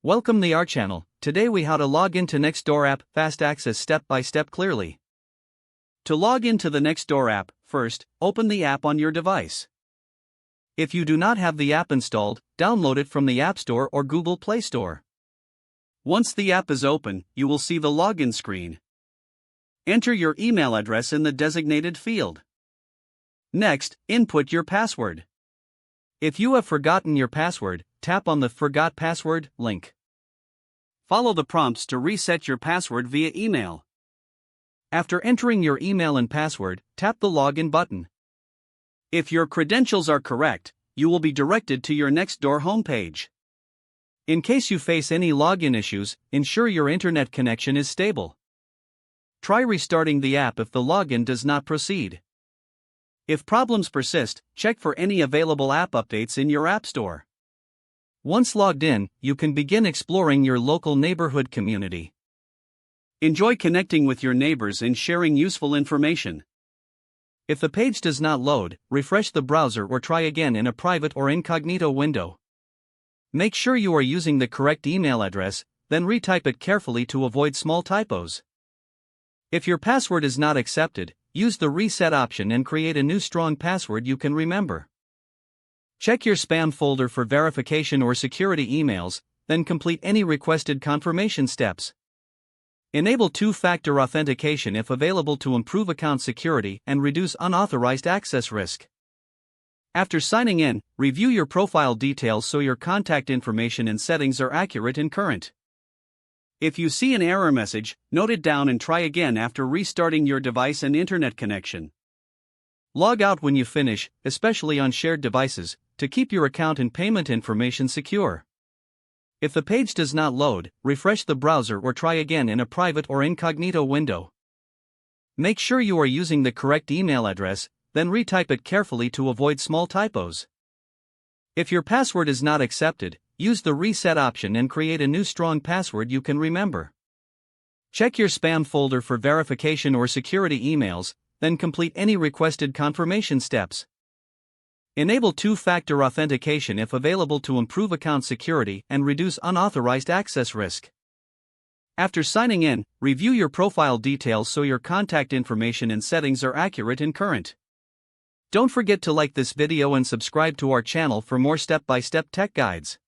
Welcome to our channel. Today we how to log into Nextdoor app, fast access step by step clearly. To log into the Nextdoor app, first, open the app on your device. If you do not have the app installed, download it from the App Store or Google Play Store. Once the app is open, you will see the login screen. Enter your email address in the designated field. Next, input your password. If you have forgotten your password, tap on the Forgot Password link. Follow the prompts to reset your password via email. After entering your email and password, tap the Login button. If your credentials are correct, you will be directed to your Nextdoor homepage. In case you face any login issues, ensure your internet connection is stable. Try restarting the app if the login does not proceed. If problems persist, check for any available app updates in your App Store. Once logged in, you can begin exploring your local neighborhood community. Enjoy connecting with your neighbors and sharing useful information. If the page does not load, refresh the browser or try again in a private or incognito window. Make sure you are using the correct email address, then retype it carefully to avoid small typos. If your password is not accepted, use the reset option and create a new strong password you can remember. Check your spam folder for verification or security emails, then complete any requested confirmation steps. Enable two-factor authentication if available to improve account security and reduce unauthorized access risk. After signing in, review your profile details so your contact information and settings are accurate and current. If you see an error message, note it down and try again after restarting your device and internet connection. Log out when you finish, especially on shared devices, to keep your account and payment information secure. If the page does not load, refresh the browser or try again in a private or incognito window. Make sure you are using the correct email address, then retype it carefully to avoid small typos. If your password is not accepted, use the reset option and create a new strong password you can remember. Check your spam folder for verification or security emails, then complete any requested confirmation steps. Enable two-factor authentication if available to improve account security and reduce unauthorized access risk. After signing in, review your profile details so your contact information and settings are accurate and current. Don't forget to like this video and subscribe to our channel for more step-by-step tech guides.